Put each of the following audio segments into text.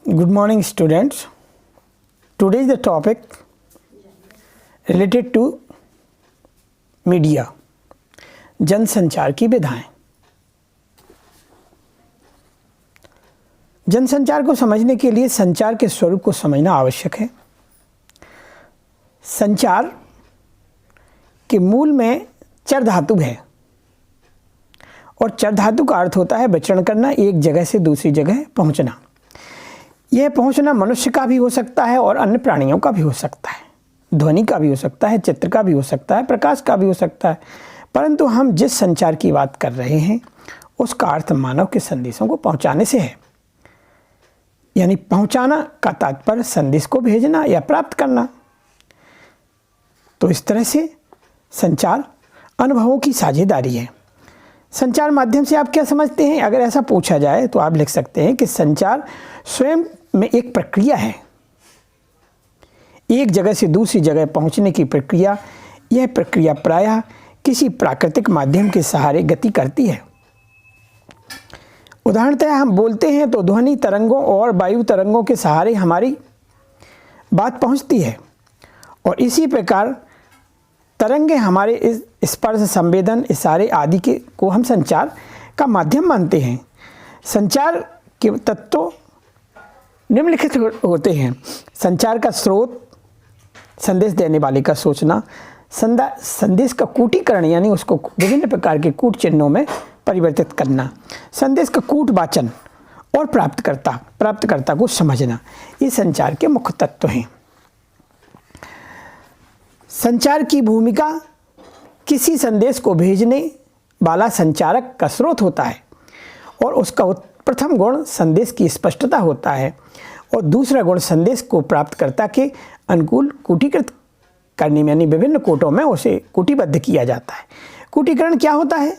Good morning students. Today is the topic related to media, जनसंचार की विधाएं। जनसंचार को समझने के लिए संचार के स्वरूप को समझना आवश्यक है। संचार के मूल में चर धातु है और चर धातु का अर्थ होता है विचरण करना, एक जगह से दूसरी जगह पहुंचना। यह पहुंचना मनुष्य का भी हो सकता है और अन्य प्राणियों का भी हो सकता है, ध्वनि का भी हो सकता है, चित्र का भी हो सकता है, प्रकाश का भी हो सकता है। परंतु हम जिस संचार की बात कर रहे हैं उसका अर्थ मानव के संदेशों को पहुंचाने से है। यानी पहुंचाना का तात्पर्य संदेश को भेजना या प्राप्त करना। तो इस तरह से संचार अनुभवों की साझेदारी है। संचार माध्यम से आप क्या समझते हैं? अगर ऐसा पूछा जाए तो आप लिख सकते हैं कि संचार स्वयं में एक प्रक्रिया है, एक जगह से दूसरी जगह पहुंचने की प्रक्रिया। यह प्रक्रिया प्रायः किसी प्राकृतिक माध्यम के सहारे गति करती है। उदाहरणतः हम बोलते हैं तो ध्वनि तरंगों और वायु तरंगों के सहारे हमारी बात पहुंचती है और इसी प्रकार तरंगे हमारे इस स्पर्श, संवेदन, इशारे आदि के को हम संचार का माध्यम मानते हैं। संचार के तत्व निम्नलिखित होते हैं। संचार का स्रोत, संदेश देने वाले का सोचना, संदेश का कूटीकरण यानी उसको विभिन्न प्रकार के कूट चिन्हों में परिवर्तित करना, संदेश का कूट वाचन और प्राप्तकर्ता को समझना, ये संचार के मुख्य तत्व हैं। संचार की भूमिका किसी संदेश को भेजने वाला संचारक का स्रोत होता है और उसका प्रथम गुण संदेश की स्पष्टता होता है और दूसरा गुण संदेश को प्राप्तकर्ता के अनुकूल कूटीकृत करने में, यानी विभिन्न कोटों में उसे कूटीबद्ध किया जाता है। कूटीकरण क्या होता है?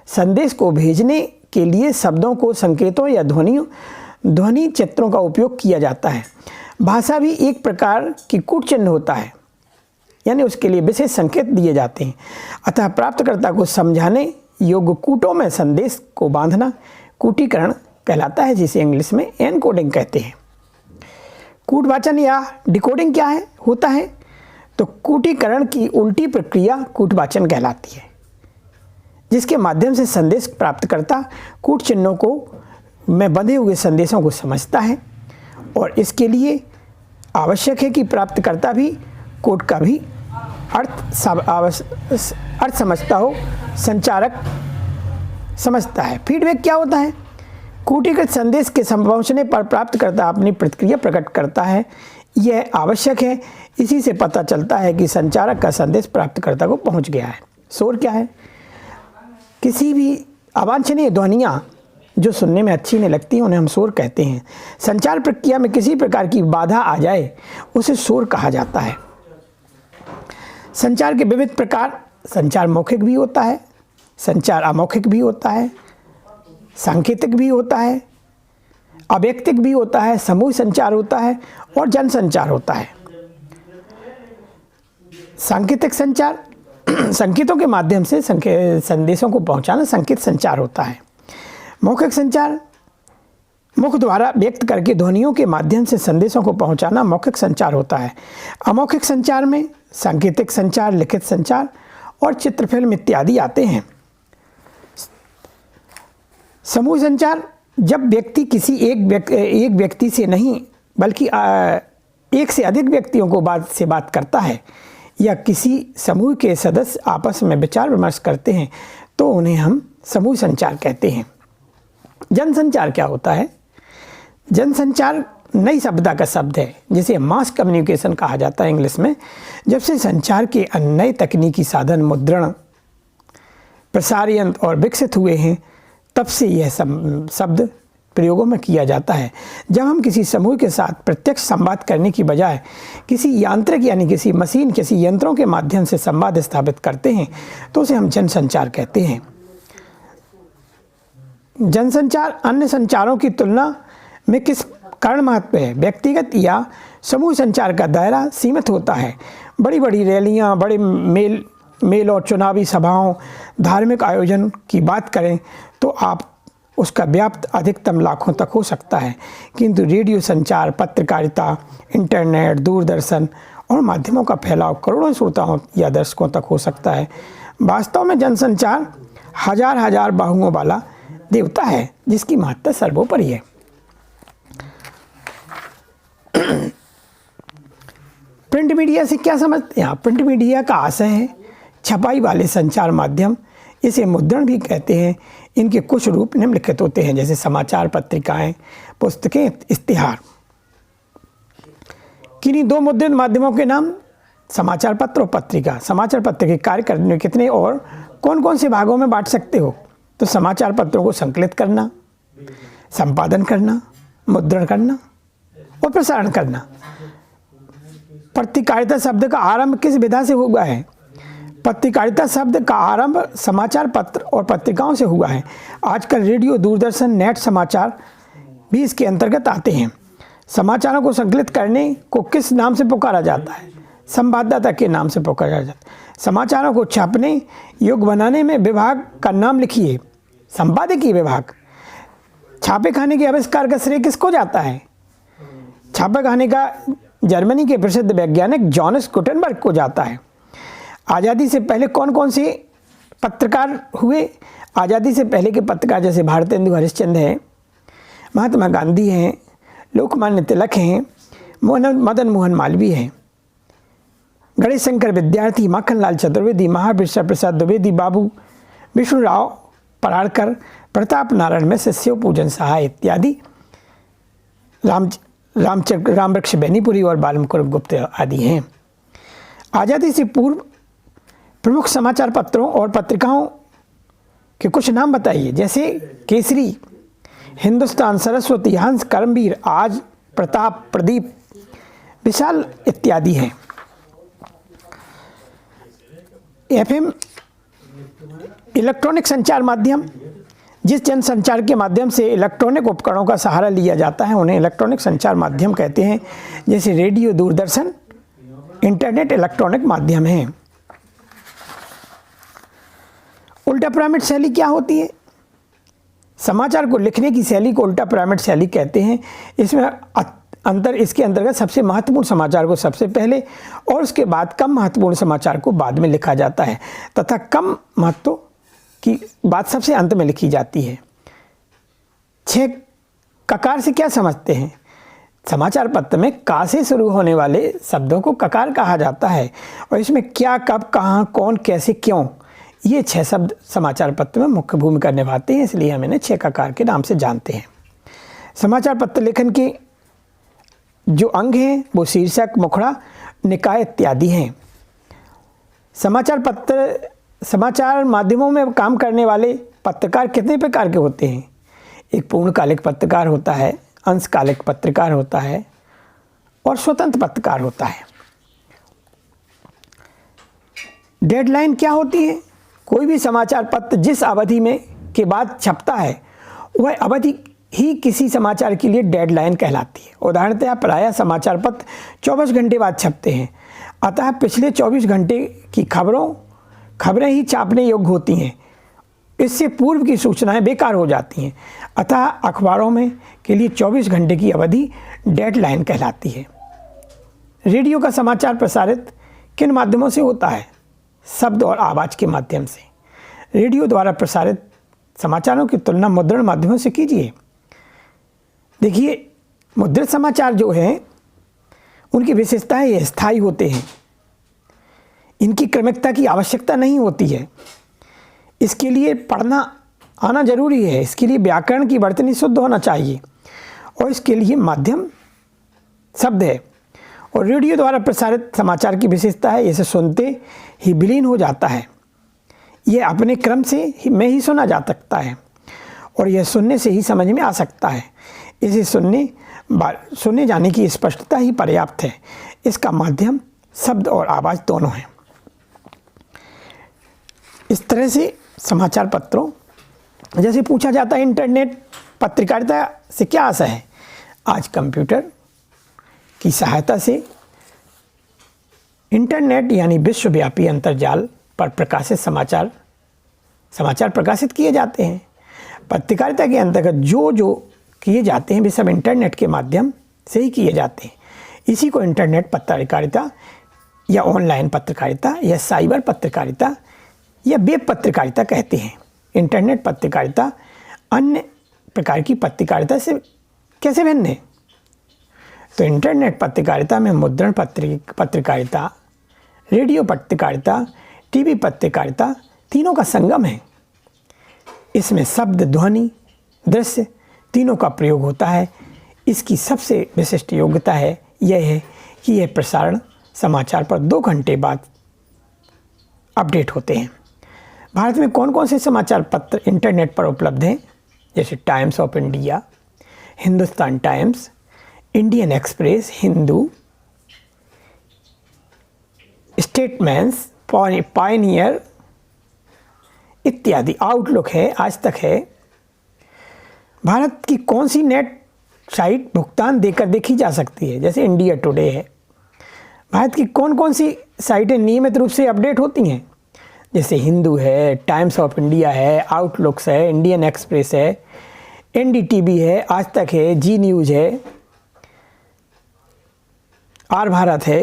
संदेश को भेजने के लिए शब्दों को, संकेतों या ध्वनि चित्रों का उपयोग किया जाता है। भाषा भी एक प्रकार की कूट चिन्ह होता है, यानी उसके लिए विशेष संकेत दिए जाते हैं। अतः प्राप्तकर्ता को समझाने योग्य कूटों में संदेश को बांधना कूटीकरण कहलाता है, जिसे इंग्लिश में एनकोडिंग कहते हैं। कूटवाचन या डिकोडिंग क्या होता है? तो कूटीकरण की उल्टी प्रक्रिया कूटवाचन कहलाती है, जिसके माध्यम से संदेश प्राप्तकर्ता कूट चिन्हों को में बंधे हुए संदेशों को समझता है और इसके लिए आवश्यक है कि प्राप्तकर्ता भी कोड का भी अर्थ समझता हो, संचारक समझता है। फीडबैक क्या होता है? कूटीकृत संदेश के पहुंचने पर प्राप्तकर्ता अपनी प्रतिक्रिया प्रकट करता है। यह आवश्यक है, इसी से पता चलता है कि संचारक का संदेश प्राप्तकर्ता को पहुंच गया है। शोर क्या है? किसी भी अवांछनीय ध्वनियाँ जो सुनने में अच्छी नहीं लगती उन्हें हम शोर कहते हैं। संचार प्रक्रिया में किसी प्रकार की बाधा आ जाए उसे शोर कहा जाता है। संचार के विविध प्रकार, संचार मौखिक भी होता है, संचार अमौखिक भी होता है, सांकेतिक भी होता है, अवैयक्तिक भी होता है, समूह संचार होता है और जनसंचार होता है। सांकेतिक संचार संकेतों के माध्यम से संदेशों को पहुंचाना संकेत संचार होता है। मौखिक संचार मुख द्वारा व्यक्त करके ध्वनियों के माध्यम से संदेशों को पहुंचाना मौखिक संचार होता है। अमौखिक संचार में सांकेतिक संचार, लिखित संचार और चित्र, फिल्म इत्यादि आते हैं। समूह संचार जब व्यक्ति किसी एक व्यक्ति से नहीं बल्कि एक से अधिक व्यक्तियों को बात करता है या किसी समूह के सदस्य आपस में विचार विमर्श करते हैं तो उन्हें हम समूह संचार कहते हैं। जनसंचार क्या होता है? जनसंचार नई सभ्यता का शब्द है, जिसे मास कम्युनिकेशन कहा जाता है इंग्लिश में। जब से संचार के नए तकनीकी साधन, मुद्रण, प्रसार यंत्र और विकसित हुए हैं, तब से यह शब्द प्रयोगों में किया जाता है। जब हम किसी समूह के साथ प्रत्यक्ष संवाद करने की बजाय किसी यांत्रिक यानी किसी मशीन, किसी यंत्रों के माध्यम से संवाद स्थापित करते हैं तो उसे हम जनसंचार कहते हैं। जनसंचार अन्य संचारों की तुलना में किस कारण महत्व है? व्यक्तिगत या समूह संचार का दायरा सीमित होता है। बड़ी बड़ी रैलियां, बड़े मेल और चुनावी सभाओं, धार्मिक आयोजन की बात करें तो आप उसका व्याप्त अधिकतम लाखों तक हो सकता है, किंतु रेडियो संचार, पत्रकारिता, इंटरनेट, दूरदर्शन और माध्यमों का फैलाव करोड़ों श्रोताओं या दर्शकों तक हो सकता है। वास्तव में जनसंचार हजार हजार बाहुओं वाला देवता है जिसकी महत्ता सर्वोपरि है। प्रिंट मीडिया से क्या समझते हैं आप? प्रिंट मीडिया का आशय है छपाई वाले संचार माध्यम, इसे मुद्रण भी कहते हैं। इनके कुछ रूप निम्नलिखित होते हैं, जैसे समाचार पत्रिकाएं, पुस्तकें, इश्तिहार। किन्हीं दो मुद्रित माध्यमों के नाम? समाचार पत्र और पत्रिका। समाचार पत्र के कार्य करने कितने और कौन कौन से भागों में बांट सकते हो? तो समाचार पत्रों को संकलित करना, संपादन करना, मुद्रण करना और प्रसारण करना। पत्रकारिता शब्द का आरंभ किस विधा से हुआ है? पत्रकारिता शब्द का आरंभ समाचार पत्र और पत्रिकाओं से हुआ है। आजकल रेडियो, दूरदर्शन, नेट समाचार भी इसके अंतर्गत आते हैं। समाचारों को संकलित करने को किस नाम से पुकारा जाता है? संवाददाता के नाम से पुकारा जाता है। समाचारों को छापने योग्य बनाने में विभाग का नाम लिखिए। संपादकीय विभाग। छापे खाने के आविष्कार का श्रेय किसको जाता है? छापे खाने का जर्मनी के प्रसिद्ध वैज्ञानिक जॉनस गुटेनबर्ग को जाता है। आज़ादी से पहले कौन कौन से पत्रकार हुए? आज़ादी से पहले के पत्रकार जैसे भारतेंदु हरिश्चंद्र हैं, महात्मा गांधी हैं, लोकमान्य तिलक हैं, मदन मोहन मालवीय हैं, गणेश शंकर विद्यार्थी, माखनलाल चतुर्वेदी, महावीर प्रसाद द्विवेदी, बाबू विष्णुराव पराड़कर, प्रताप नारायण मिश्र, शिव पूजन सहाय इत्यादि, रामवृक्ष बेनीपुरी और बालमुकुंद गुप्त आदि हैं। आज़ादी से पूर्व प्रमुख समाचार पत्रों और पत्रिकाओं के कुछ नाम बताइए, जैसे केसरी, हिंदुस्तान, सरस्वती, हंस, कर्मवीर, आज, प्रताप, प्रदीप, विशाल इत्यादि हैं। एफएम इलेक्ट्रॉनिक संचार माध्यम। जिस जनसंचार के माध्यम से इलेक्ट्रॉनिक उपकरणों का सहारा लिया जाता है उन्हें इलेक्ट्रॉनिक संचार माध्यम कहते हैं, जैसे रेडियो, दूरदर्शन, इंटरनेट इलेक्ट्रॉनिक माध्यम हैं। उल्टा पिरामिड शैली क्या होती है? समाचार को लिखने की शैली को उल्टा पिरामिड शैली कहते हैं। इसके अंतर्गत सबसे महत्वपूर्ण समाचार को सबसे पहले और उसके बाद कम महत्वपूर्ण समाचार को बाद में लिखा जाता है तथा कम महत्व की बात सबसे अंत में लिखी जाती है। 6 ककार से क्या समझते हैं? समाचार पत्र में का से शुरू होने वाले शब्दों को ककार कहा जाता है और इसमें क्या, कब, कहाँ, कौन, कैसे, क्यों, ये 6 शब्द समाचार पत्र में मुख्य भूमिका निभाते हैं, इसलिए हम इन्हें 6 ककार के नाम से जानते हैं। समाचार पत्र लेखन के जो अंग हैं वो शीर्षक, मुखड़ा, निकाय इत्यादि हैं। समाचार माध्यमों में काम करने वाले पत्रकार कितने प्रकार के होते हैं? एक पूर्णकालिक पत्रकार होता है, अंशकालिक पत्रकार होता है और स्वतंत्र पत्रकार होता है। डेडलाइन क्या होती है? कोई भी समाचार पत्र जिस अवधि में के बाद छपता है वह अवधि ही किसी समाचार के लिए डेडलाइन कहलाती है। उदाहरणतः प्रायः समाचार पत्र 24 घंटे बाद छपते हैं, अतः पिछले 24 घंटे की खबरें ही छापने योग्य होती हैं। इससे पूर्व की सूचनाएं बेकार हो जाती हैं, अतः अखबारों में के लिए 24 घंटे की अवधि डेडलाइन कहलाती है। रेडियो का समाचार प्रसारित किन माध्यमों से होता है? शब्द और आवाज़ के माध्यम से। रेडियो द्वारा प्रसारित समाचारों की तुलना मुद्रण माध्यमों से कीजिए। देखिए, मुद्रित समाचार जो हैं उनकी विशेषताएं ये स्थायी होते हैं, इनकी क्रमिकता की आवश्यकता नहीं होती है, इसके लिए पढ़ना आना जरूरी है, इसके लिए व्याकरण की वर्तनी शुद्ध होना चाहिए और इसके लिए माध्यम शब्द है। और रेडियो द्वारा प्रसारित समाचार की विशेषता है इसे सुनते ही विलीन हो जाता है, ये अपने क्रम में ही सुना जा सकता है और यह सुनने से ही समझ में आ सकता है। इसे सुनने जाने की स्पष्टता ही पर्याप्त है। इसका माध्यम शब्द और आवाज़ दोनों हैं। इस तरह से समाचार पत्रों, जैसे पूछा जाता है इंटरनेट पत्रकारिता से क्या आशा है? आज कंप्यूटर की सहायता से इंटरनेट यानी विश्वव्यापी अंतर्जाल पर प्रकाशित समाचार प्रकाशित किए जाते हैं। पत्रकारिता के अंतर्गत जो किए जाते हैं वे सब इंटरनेट के माध्यम से ही किए जाते हैं। इसी को इंटरनेट पत्रकारिता या ऑनलाइन पत्रकारिता या साइबर पत्रकारिता या वेब पत्रकारिता कहते हैं। इंटरनेट पत्रकारिता अन्य प्रकार की पत्रकारिता से कैसे भिन्न है? तो इंटरनेट पत्रकारिता में मुद्रण पत्रकारिता, रेडियो पत्रकारिता, टीवी पत्रकारिता तीनों का संगम है। इसमें शब्द, ध्वनि, दृश्य तीनों का प्रयोग होता है। इसकी सबसे विशिष्ट योग्यता यह है कि यह प्रसारण समाचार पर 2 घंटे बाद अपडेट होते हैं। भारत में कौन कौन से समाचार पत्र इंटरनेट पर उपलब्ध हैं? जैसे times of India, Hindustan times, Indian express, Hindu, statements, Pioneer इत्यादि, आउटलुक है, आज तक है। भारत की कौन सी नेट साइट भुगतान देकर देखी जा सकती है? जैसे इंडिया टुडे है। भारत की कौन कौन सी साइटें नियमित रूप से अपडेट होती हैं? जैसे हिंदू है, टाइम्स ऑफ इंडिया है, आउटलुक्स है, इंडियन एक्सप्रेस है, एनडीटीवी है, आज तक है, जी न्यूज़ है, आर भारत है।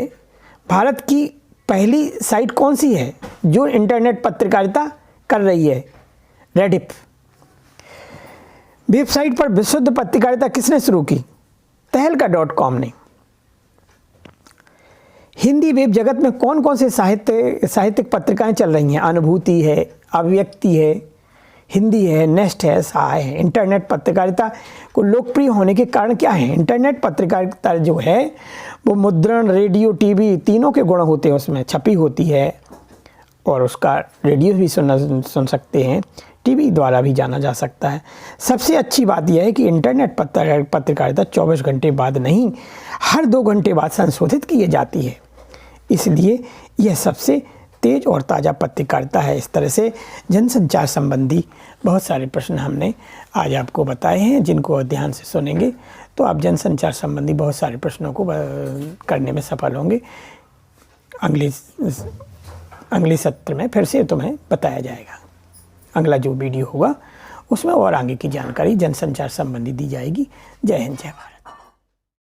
भारत की पहली साइट कौन सी है जो इंटरनेट पत्रकारिता कर रही है? रेडिफ। वेबसाइट पर विशुद्ध पत्रकारिता किसने शुरू की? तहलका.com ने। हिंदी वेब जगत में कौन कौन से साहित्यिक पत्रिकाएं चल रही हैं? अनुभूति है, अभिव्यक्ति है, हिंदी है, नेस्ट है, सहाय है। इंटरनेट पत्रकारिता को लोकप्रिय होने के कारण क्या है? इंटरनेट पत्रकारिता जो है वो मुद्रण, रेडियो, टीवी तीनों के गुण होते हैं। उसमें छपी होती है और उसका रेडियो भी सुन सकते हैं, टीवी द्वारा भी जाना जा सकता है। सबसे अच्छी बात यह है कि इंटरनेट पत्रकारिता 24 घंटे बाद नहीं, हर 2 घंटे बाद संशोधित की जाती है। इसलिए यह सबसे तेज और ताज़ा पत्रकारिता है। इस तरह से जनसंचार संबंधी बहुत सारे प्रश्न हमने आज आपको बताए हैं, जिनको ध्यान से सुनेंगे तो आप जनसंचार संबंधी बहुत सारे प्रश्नों को करने में सफल होंगे। अगले सत्र में फिर से तुम्हें बताया जाएगा। अगला जो वीडियो होगा उसमें और आगे की जानकारी जनसंचार संबंधी दी जाएगी। जय हिंद, जय भारत।